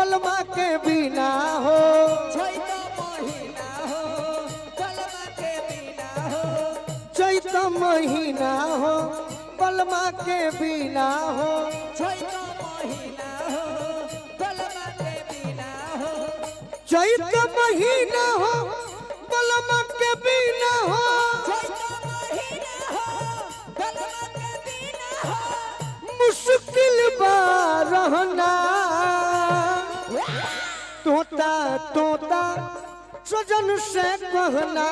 बलमा के बिना हो चैत महीना हो बलमा के बिना हो चैत महीना हो बलमा के बिना हो चैत महीना हो बलमा के बिना हो चैत महीना हो बलमा के बिना हो चैत महीना हो बलमा के बिना हो मुश्किल बा रहना तोता तोता सजन से कहना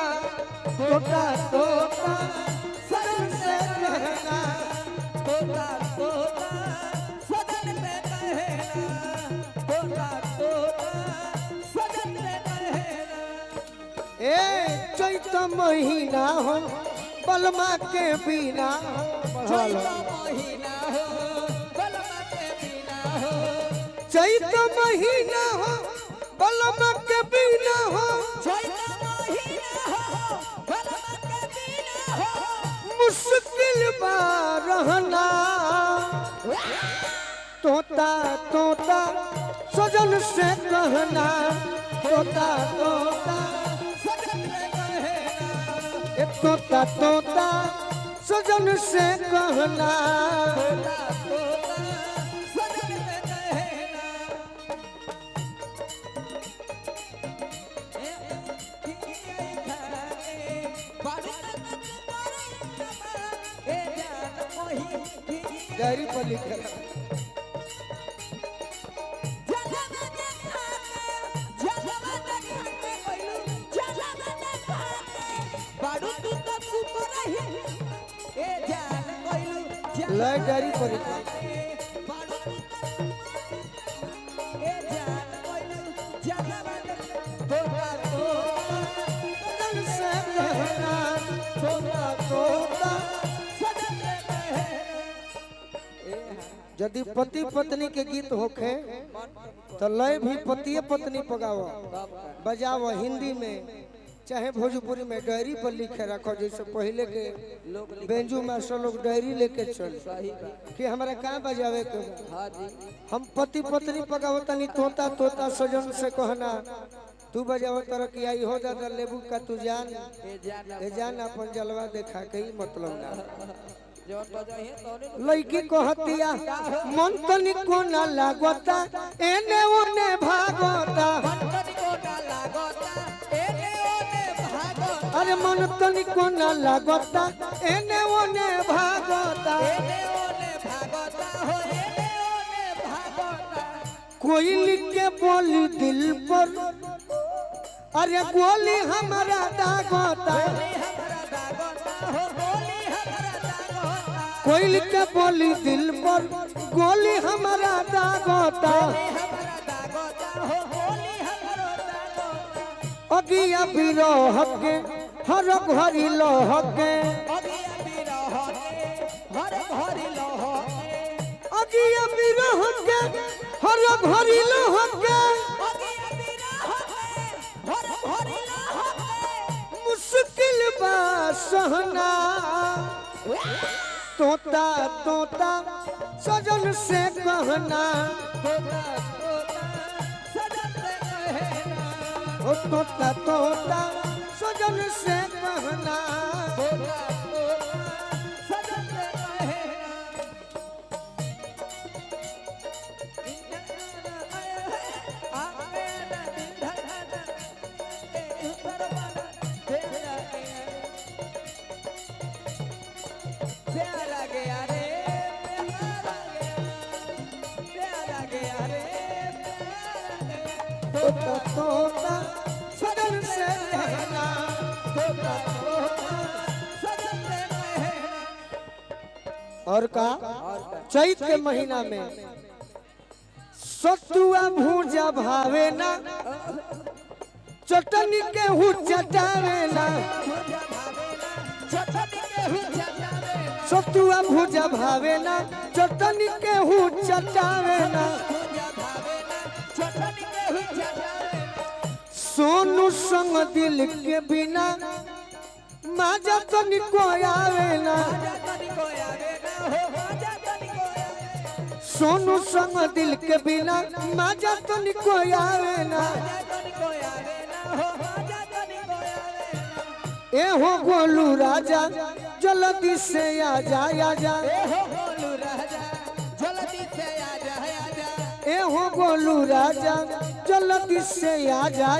तोता तोता सजन से कहना तोता तोता सजन पे कहना तोता तोता सजन पे कहना ए चैत महीना हो बलमा के बिना चैत महीना हो बलमा के बिना हो चैत महीना हो बलमा के बिना हो चैत महीना हो बलमा के बिना हो मुश्किल बा रहना तोता तोता सजन से कहना तोता तोता सजन पे कहना ए तोता तोता सजन से कहना तोता तोता सजन पे कहना डायरी पर लिखे लय डायरी पर लिखे सजन से कहना तोता तोता यदि पति पत्नी के गीत होखे तो लय भी पतिए पत्नी पगाओ बजाओ हिंदी में चाहे भोजपुरी में डायरी पर लिखे रखो जैसे पहले के बेंजू मास्टर लोग डायरी लेके चल कि हमारा कहाँ बजावे के बा? हम पति पत्नी पगाओ तनी तोता तोता सजन से कहना तू बजाओ तर कि आई हो दादा लेबू का तू जान ए जान अपन जलवा देखा के ही मतलब ना लड़की कहतिया मन तनी को ना लागता एने ओने भागता अरे मन तनी को ना लागता एने ओने भागता कोई लिख के बोली दिल पर अरे गोली हमारा दागता कोई लिख के बोली दिल पर गोली हमारा दागता अगिया बिरह के हर घड़ी लह के अगिया बिरह के हर घड़ी लह के मुश्किल बा सहना तोता तोता सजन से कहना ओ तोता तोता सजन से कहना तोता तोता सजन से कहना तोता तोता और का चैत के महीना में सतुआ भूजा भावे ना चटनी के हु चटावे ना सतुआ भूजा भावे ना चटनी के हु चटावे ना सोनू संग दिल के बिना माजा तनिको आवे ना सोनू संग दिल के बिना मजा तो निको आवे ना ए हो गोलू राजा जल्दी से आ जा ए हो गोलू राजा जल्दी से आ जा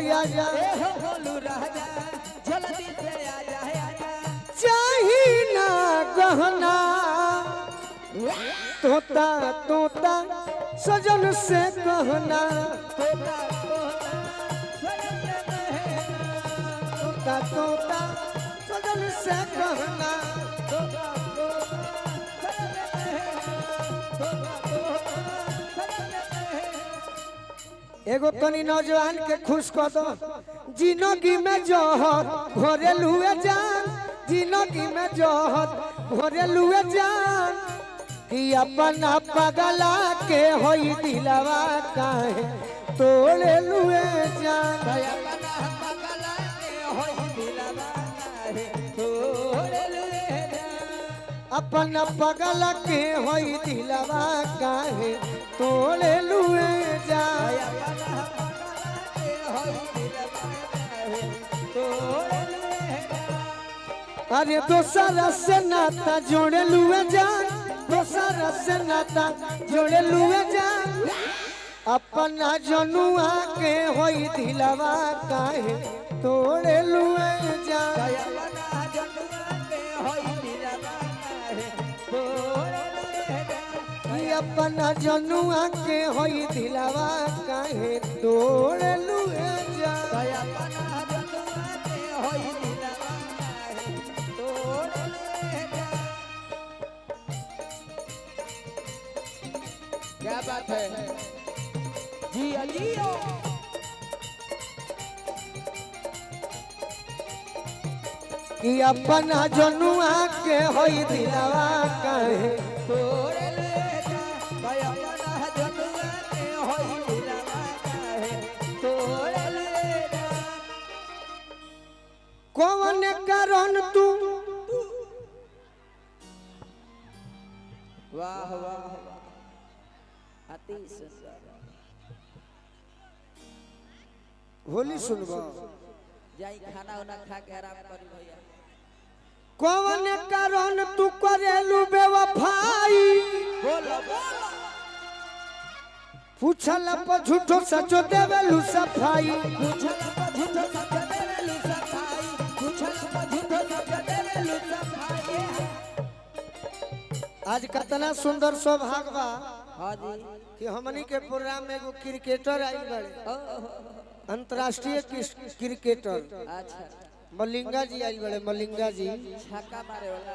चाही ना गहना तोता तोता सजन से कहना तोता तोता सजन से कहना एगो तनी नौजवान के खुश कर दो जिंदगी में जोहर घोरे लुए जान जिंदगी में जोहर घोरे लुए जान कि अपना पगला के होई दिलवा काहे तोड़े लुए जान अपना पगला के होई दिलवा काहे तोड़े लुए जान अरे दोसरा से नाता जोड़े लुए जान दोसरा से नाता जोड़े लुए जान अपना जनुआ के होई दिलवा काहे तोड़े लुए जान अपना जनुआ के होई दिलवा काहे तोड़े लुए जान क्या बात है जियो जियो कि अपना जनुआ के होई दिलवा काहे तोड़े ले जा अपना जनुआ के होई दिलवा काहे तोड़े ले जा कौन कारण तू वाह वाह अति सुंदर होली सुनबा जाई खाना उना खा के आराम करी भैया कौन कारण तू करेलू बेवफाई बोलो बोलो पूछल पर झूठो सचो देवेलू सफाई पूछल पर झूठो सच देवेलू सफाई पूछल पर झूठो सच देवेलू सफाई आज कितना सुंदर सौभाग्य बा हां जी कि हमनी के प्रोग्राम में एगो क्रिकेटर आई बड़े अंतर्राष्ट्रीय क्रिकेटर अच्छा मलिंगा जी आई बड़े मलिंगा जी छक्का मारे वाला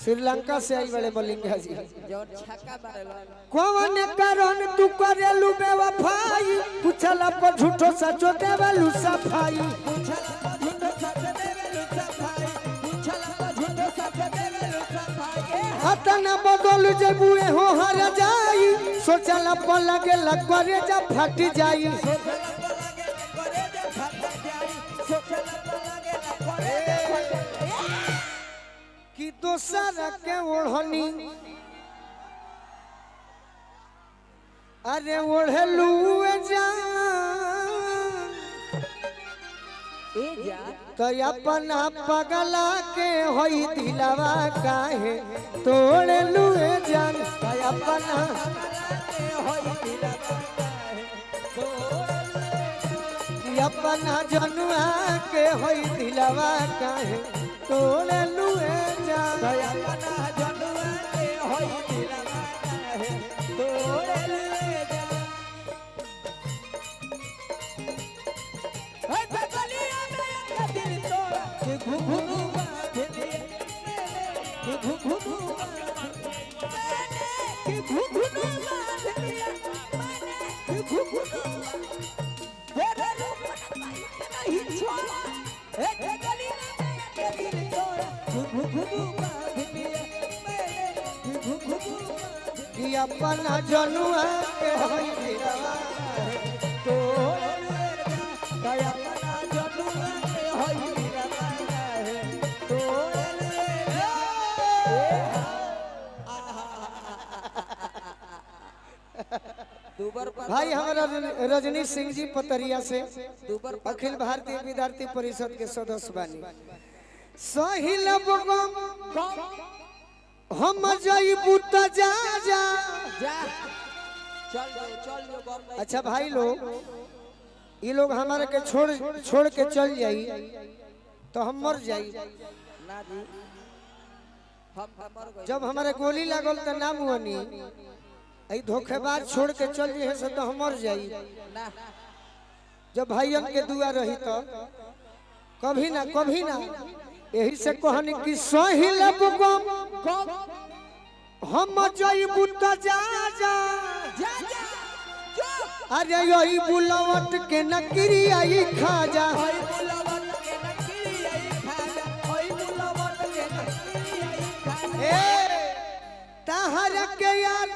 श्रीलंका से आई बड़े मलिंगा जी जो छक्का मारे वाला कौन कारण तू करेलू बेवफाई पूछल पर झूठो सचो देवेलू सफाई पूछल पर झूठो सच देवेलू सफाई पूछल पर झूठो सच देवेलू सफाई हतन बदल जबू हो हर जाई सोचल पर लगे करे जा फट जाई कि दोसर के ओढ़नी अरे ओढ़लू जान ए जा तो अपना पगला के होई दिलवा काहे तोड़ लुए जान तो अपना अपना जनुआ के होई दिलवा काहे तोड़ लुए जान तो अपना जनुआ के होई दिलवा काहे तोड़ लुए जान हे बगलिया में के दिल तोड़ा के घुघुनु बांध दिए के घुघुनु के घुघुनु बांध दिया के घुघुनु तेरे रूप नहीं छोड़ा हे बगलिया में के दिल तोड़ा के घुघुनु बांध दिया के घुघुनु कि अपना जनुआ के होई दिलवा तोड़ लुए जान तो अपना जनुआ के होई दिलवा काहे तोड़ लुए जान भाई हमारा रजनीश सिंह जी पतरिया से दुबर अखिल भारतीय विद्यार्थी परिषद के सदस्य बानी। सहिल बगम हम जइबू त जा जा। जा चल जो गम नहीं। अच्छा भाई लोग, ये लोग हमारे के छोड़ के चल जाई तो हम मर जाई। ना जी हम मर गए। जब हमारे गोली लागल तो नाम हुआनी, आई धोखेबाज छोड़ के चल जाए से तो हम मर जाई। ना जब भाइयन के दुआ रही तो कभी ना यही से कहनी कि सहिल बगम हम जइबू त जा जा। जा जा जो अरे यही बुलावट के नकरी आई खा जा। ओई बुलावट के नकली आई खाजा। ओई बुलावट के नकली आई खाजा। ए तहर के यार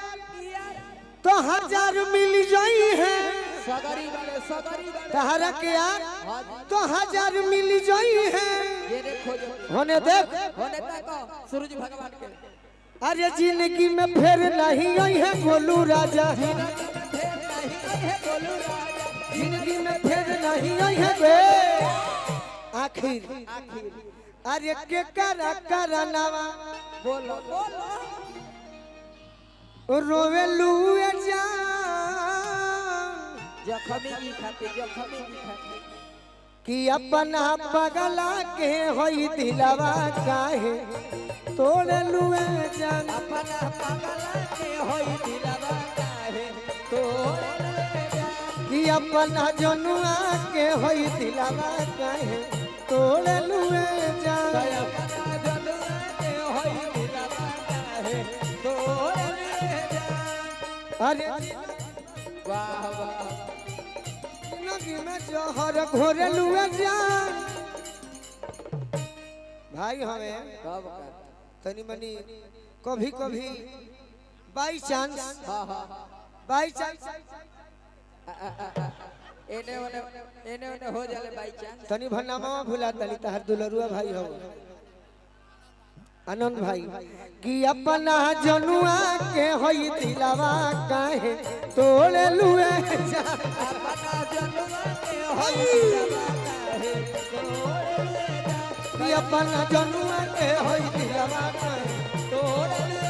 तो 1000 मिल जाई है। सगरी वाले तहरा के यार तो 1000 मिल जाई है। ये देखो जो होने देख, होने तक सूरज भगवान के अरे जिंदगी में फिर नहीं आई है गोलू राजा। फिर नहीं है बोलू राजा। जिंदगी में फिर नहीं आई है बे। आखिर अरे के करा नवा बोलो रोवे लुए जा। जखमी की खाते कि अपना पगला के होई दिलवा काहे तोड़ लुए जान। अपना पगला के होई दिलवा काहे तोड़ लुए जान। कि अपना जनुआ के होई दिलवा काहे तोड़ लुए जान। अपना जनुआ के होई दिलवा काहे तोड़ लुए जान। अरे वाह वाह जिंदगी में जहर घोरे लुए जान। भाई हमें कब का तनी मनी कभी बाई चांस हां एने ओने हो जाले बाई चांस। तनी भनामा भुला तनी तहर दुलरुआ भाई हो आनंद भाई कि अपना जनुआ के होई दिलवा काहे तोड़ लुए जा। अपना जनुआ के होई दिलवा काहे तोड़ लुए जान। कि अपना जनुआ के होई दिलवा काहे तोड़ लुए